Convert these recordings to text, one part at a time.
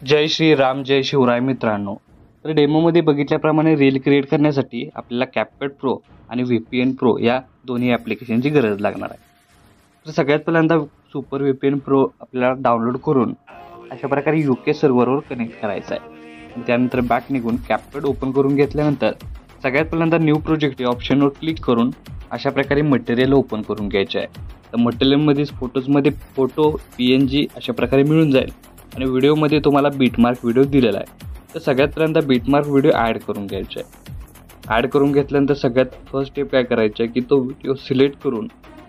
जय श्री राम जय शिवराय मित्रांनो. तर डेमोमध्ये बघितल्याप्रमाणे रील क्रिएट करण्यासाठी आपल्याला CapCut प्रो आणि VPN प्रो या दोन्ही ॲप्लिकेशनची गरज लागणार आहे. तर सगळ्यात पहिल्यांदा सुपर VPN प्रो आपल्याला डाउनलोड करून अशा प्रकारे UK सर्व्हरवर कनेक्ट करायचं आहे. त्यानंतर बॅक निघून CapCut ओपन करून घेतल्यानंतर सगळ्यात पहिल्यांदा न्यू प्रोजेक्ट या ऑप्शनवर क्लिक करून अशा प्रकारे मटेरियल ओपन करून घ्यायचे आहे. तर मटेरियलमध्ये फोटोजमध्ये फोटो PNG अशा प्रकारे मिळून जाईल आणि व्हिडिओमध्ये तुम्हाला बीटमार्क व्हिडिओ दिलेला आहे. तर सगळ्यात पहिल्यांदा बीटमार्क व्हिडिओ ॲड करून घ्यायचा आहे. ॲड करून घेतल्यानंतर सगळ्यात फर्स्ट स्टेप काय करायचं आहे की तो व्हिडिओ सिलेक्ट करून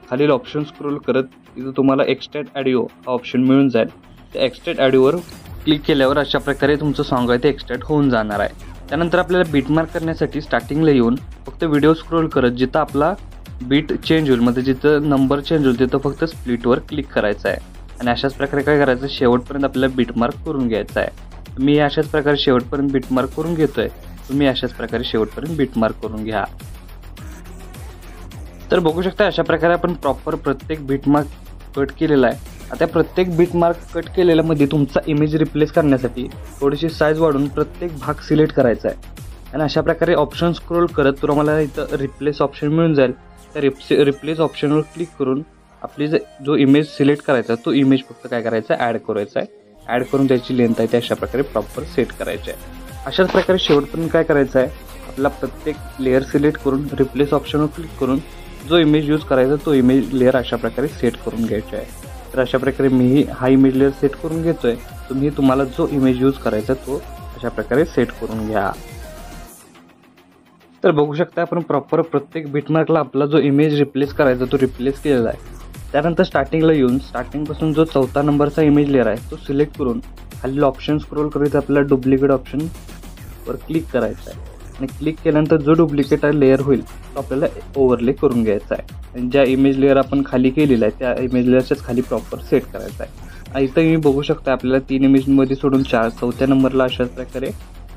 खालील ऑप्शन स्क्रोल करत तिथं तुम्हाला एक्स्ट्रॅक्ट ऑडिओ हा ऑप्शन मिळून जाईल. त्या एक्स्ट्रॅक्ट ऑडिओवर क्लिक केल्यावर अशा प्रकारे तुमचं सॉन्ग आहे ते एक्स्ट्रॅक्ट होऊन जाणार आहे. त्यानंतर आपल्याला बीटमार्क करण्यासाठी स्टार्टिंगला येऊन फक्त व्हिडिओ स्क्रोल करत जिथं आपला बीट चेंज होईल म्हणजे जिथं नंबर चेंज होईल तिथं फक्त स्प्लिटवर क्लिक करायचं आहे. आणि अशाच प्रकारे काय करायचं शेवटपर्यंत आपल्याला बीटमार्क करून घ्यायचा आहे. मी अशाच प्रकारे शेवटपर्यंत बीटमार्क करून घेतोय. तुम्ही अशाच प्रकारे शेवटपर्यंत बीटमार्क करून घ्या. तर बघू शकता अशा प्रकारे आपण प्रॉपर प्रत्येक बीटमार्क कट केलेला आहे. आता प्रत्येक बीटमार्क कट केलेल्यामध्ये तुमचा इमेज रिप्लेस करण्यासाठी थोडीशी साईज वाढवून प्रत्येक भाग सिलेक्ट करायचा आहे. आणि अशा प्रकारे ऑप्शन स्क्रोल करत तुम्हाला इथं रिप्लेस ऑप्शन मिळून जाईल. त्या रिप्लेस ऑप्शनवर क्लिक करून आपली जो इमेज सिलेक्ट करायचा तो इमेज फक्त काय करायचा ॲड करायचा आहे. ॲड करून त्याची लेंथ आहे ते अशा प्रकारे प्रॉपर सेट करायचे आहे. अशाच प्रकारे शेवटपर्यंत काय करायचं आहे आपला प्रत्येक लेअर सिलेक्ट करून रिप्लेस ऑप्शनवर क्लिक करून जो इमेज यूज करायचा तो इमेज लेअर अशा प्रकारे सेट करून घ्यायचा आहे. तर अशा प्रकारे मी हा इमेज लेअर सेट करून घेतोय. तुम्हाला जो इमेज यूज करायचा तो अशा प्रकारे सेट करून घ्या. तर बघू शकता आपण प्रॉपर प्रत्येक बीटमार्कला आपला जो इमेज रिप्लेस करायचा तो रिप्लेस केलेला आहे. त्यानंतर स्टार्टिंगला येऊन स्टार्टिंगपासून जो 4था नंबरचा इमेज लेअर आहे तो सिलेक्ट करून खाली ऑप्शन स्क्रोल करायचं आपल्याला डुप्लिकेट ऑप्शनवर क्लिक करायचा आहे. आणि क्लिक केल्यानंतर जो डुप्लिकेट लेअर होईल तो आपल्याला ओव्हरले करून घ्यायचा आहे. आणि ज्या इमेज लेअर आपण खाली केलेला आहे त्या इमेज लेअरच्याच खाली प्रॉपर सेट करायचा आहे. इथं तुम्ही बघू शकता आपल्याला 3 इमेजमध्ये सोडून 4थ्या नंबरला अशाच प्रकारे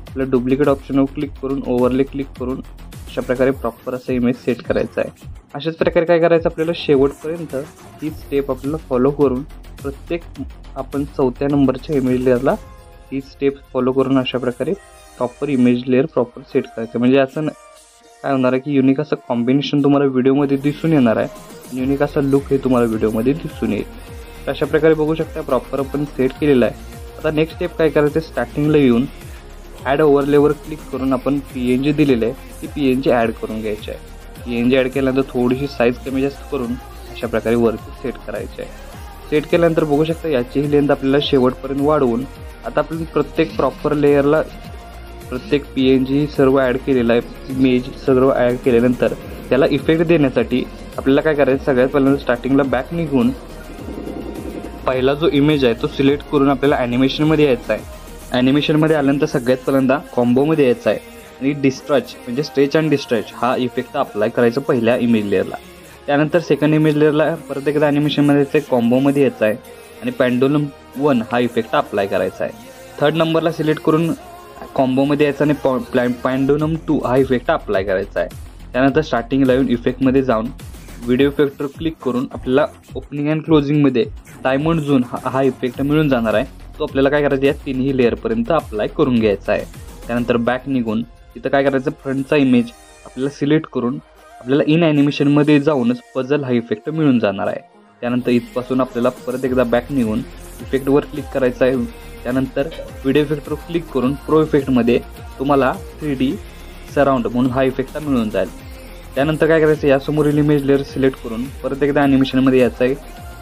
आपल्या डुप्लिकेट ऑप्शनवर क्लिक करून ओव्हरले क्लिक करून अशा प्रकारे प्रॉपर असं इमेज सेट करायचं आहे. अशाच प्रकारे काय करायचं आपल्याला शेवटपर्यंत ही स्टेप आपल्याला फॉलो करून प्रत्येक आपण 4थ्या नंबरच्या इमेज लेअरला ही स्टेप फॉलो करून अशा प्रकारे proper image layer proper set करायचं. म्हणजे असं काय होणार आहे की युनिक असं कॉम्बिनेशन तुम्हाला व्हिडिओमध्ये दिसून येणार आहे आणि युनिक असा लुक हे तुम्हाला व्हिडिओमध्ये दिसून येईल. तर अशा प्रकारे बघू शकता प्रॉपर आपण सेट केलेला आहे. आता नेक्स्ट स्टेप काय करायचं स्टार्टिंगला येऊन ॲड ओव्हरलेवर क्लिक करून आपण PNG दिलेलं आहे ती PNG ॲड करून घ्यायची आहे. PNG ॲड केल्यानंतर थोडीशी साईज कमी जास्त करून अशा प्रकारे वरती सेट करायची आहे. सेट केल्यानंतर बघू शकता याचीही लेंथ आपल्याला शेवटपर्यंत वाढवून आता आपण प्रत्येक प्रॉपर लेअरला प्रत्येक PNG सर्व ॲड केलेला आहे इमेज सर्व ॲड केल्यानंतर त्याला इफेक्ट देण्यासाठी आपल्याला काय करायचं सगळ्यात पहिल्यांदा स्टार्टिंगला बॅक निघून पहिला जो इमेज आहे तो सिलेक्ट करून आपल्याला ॲनिमेशनमध्ये यायचा आहे. ॲनिमेशनमध्ये आल्यानंतर सगळ्यात पहिल्यांदा कॉम्बोमध्ये यायचं आहे आणि डिस्ट्रच म्हणजे स्ट्रेच अँड डिस्ट्रच हा इफेक्ट अप्लाय करायचा पहिल्या इमेज लेअरला. त्यानंतर सेकंड इमेज लेअरला परत एकदा ॲनिमेशनमध्ये यायचं आहे कॉम्बोमध्ये यायचं आहे आणि पेंडुलम 1 हा इफेक्ट अप्लाय करायचा आहे. थर्ड नंबरला सिलेक्ट करून कॉम्बोमध्ये यायचं आणि पेंडुलम 2 हा इफेक्ट अप्लाय करायचा आहे. त्यानंतर स्टार्टिंगला येऊन इफेक्टमध्ये जाऊन व्हिडिओ इफेक्टवर क्लिक करून आपल्याला ओपनिंग अँड क्लोजिंगमध्ये डायमंड झोन हा इफेक्ट मिळून जाणार आहे. तो आपल्याला काय करायचं या तिन्ही लेअरपर्यंत अप्लाय करून घ्यायचा आहे. त्यानंतर बॅक निघून तिथं काय करायचं फ्रंटचा इमेज आपल्याला सिलेक्ट करून आपल्याला इन ॲनिमेशनमध्ये जाऊनच पझल हा इफेक्ट मिळून जाणार आहे. त्यानंतर इथपासून आपल्याला परत एकदा बॅक निघून इफेक्टवर क्लिक करायचं आहे. त्यानंतर व्हिडिओ इफेक्टवर क्लिक करून प्रो इफेक्टमध्ये तुम्हाला 3D सराउंड म्हणून हा इफेक्ट मिळून जाईल. त्यानंतर काय करायचं यासमोरील इमेज लेअर सिलेक्ट करून परत एकदा ॲनिमेशनमध्ये यायचं आहे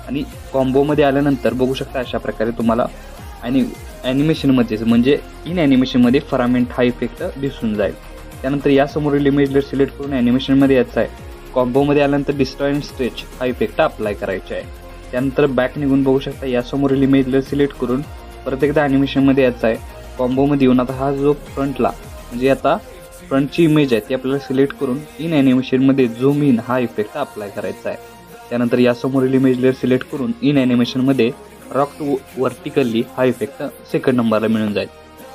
आणि कॉम्बोमध्ये आल्यानंतर बघू शकता अशा प्रकारे तुम्हाला आणि ॲनिमेशनमध्येच म्हणजे इन ॲनिमेशनमध्ये फरामेंट हा इफेक्ट दिसून जाईल. त्यानंतर यासमोरील इमेज लेअर सिलेक्ट करून ॲनिमेशनमध्ये यायचं आहे. कॉम्बोमध्ये आल्यानंतर डिस्ट्रॉय अँड स्ट्रेच हा इफेक्ट अप्लाय करायचा आहे. त्यानंतर बॅक निघून बघू शकता यासमोरील इमेज लेअर सिलेक्ट करून परत एकदा ॲनिमेशनमध्ये यायचं आहे. कॉम्बोमध्ये येऊन आता हा जो फ्रंटला म्हणजे आता फ्रंटची इमेज आहे ती आपल्याला सिलेक्ट करून इन ॲनिमेशनमध्ये झूम इन हा इफेक्ट अप्लाय करायचा आहे. त्यानंतर यासमोरील इमेज लेअर सिलेक्ट करून इन ॲनिमेशनमध्ये रॉक टू व्हर्टिकली हा इफेक्ट सेकंड नंबरला मिळून जाईल.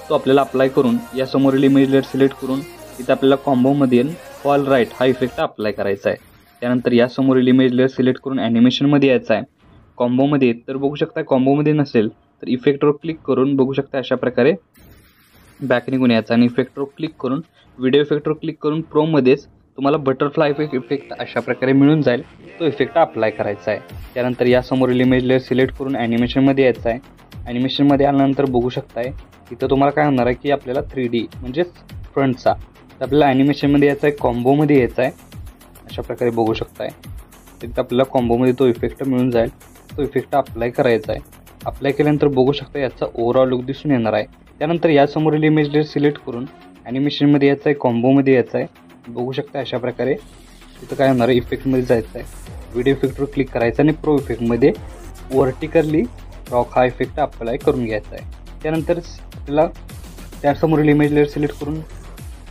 तो आपल्याला अप्लाय करून यासमोरील इमेज लेअर सिलेक्ट करून इथं आपल्याला कॉम्बोमध्ये फॉल राईट हा इफेक्ट अप्लाय करायचा आहे. त्यानंतर यासमोरील इमेज लेअर सिलेक्ट करून ॲनिमेशनमध्ये यायचं आहे. कॉम्बोमध्ये तर बघू शकता कॉम्बोमध्ये नसेल तर इफेक्टवर क्लिक करून बघू शकता अशा प्रकारे बॅक निघून यायचं आणि इफेक्टवर क्लिक करून व्हिडिओ इफेक्टवर क्लिक करून प्रोमध्येच तुम्हाला बटरफ्लाय इफेक्ट अशा प्रकारे मिळून जाईल. तो इफेक्ट अप्लाय करायचा आहे. त्यानंतर या समोरील इमेज लेअर सिलेक्ट करून ॲनिमेशनमध्ये यायचं आहे. ॲनिमेशनमध्ये आल्यानंतर बघू शकताय इथं तुम्हाला काय होणार आहे की आपल्याला 3D म्हणजेच फ्रंटचा तर आपल्याला ॲनिमेशनमध्ये यायचं आहे, कॉम्बोमध्ये यायचं आहे. अशा प्रकारे बघू शकताय तिथं आपल्याला कॉम्बोमध्ये तो इफेक्ट मिळून जाईल. तो इफेक्ट अप्लाय करायचा आहे. अप्लाय केल्यानंतर बघू शकता याचा ओव्हरऑल लुक दिसून येणार आहे. त्यानंतर या समोरील इमेज लेअर सिलेक्ट करून ॲनिमेशनमध्ये यायचं आहे, कॉम्बोमध्ये यायचं आहे. बघू शकता अशा प्रकारे तिथं काय होणार आहे इफेक्टमध्ये जायचं आहे. व्हिडिओ इफेक्टवर क्लिक करायचं आणि प्रो इफेक्टमध्ये व्हर्टिकली रॉक हा इफेक्ट अप्लाय करून घ्यायचा आहे. त्यानंतर आपल्याला त्यासमोरील इमेज लेअर सिलेक्ट करून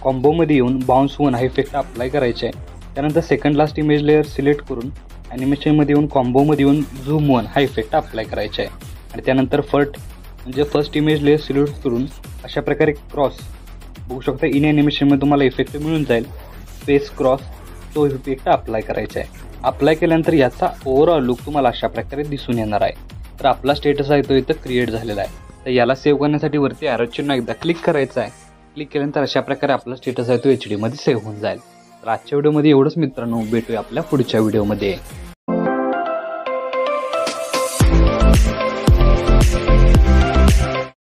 कॉम्बोमध्ये येऊन बाउन्स 1 हा इफेक्ट अप्लाय करायचा आहे. त्यानंतर second last image layer select करून ॲनिमेशनमध्ये येऊन कॉम्बोमध्ये येऊन झूम 1 हा इफेक्ट अप्लाय करायचा आहे. आणि त्यानंतर फर्स्ट इमेज लेअर सिलेक्ट करून अशा प्रकारे क्रॉस बघू शकता इन ॲनिमेशनमध्ये तुम्हाला इफेक्ट मिळून जाईल. स्पेस क्रॉस तो इफेक्ट अप्लाय करायचा आहे. अप्लाय केल्यानंतर याचा ओव्हरऑल लुक तुम्हाला अशा प्रकारे दिसून येणार आहे. तर आपला स्टेटस आहे तो इथं क्रिएट झालेला आहे. तर याला सेव्ह करण्यासाठी वरती ॲरो चिन्ह एकदा क्लिक करायचं आहे. क्लिक केल्यानंतर अशा प्रकारे आपला स्टेटस आहे तो HD मध्ये सेव्ह होऊन जाईल. तर आजच्या व्हिडिओमध्ये एवढंच मित्रांनो, भेटूया आपल्या पुढच्या व्हिडिओमध्ये.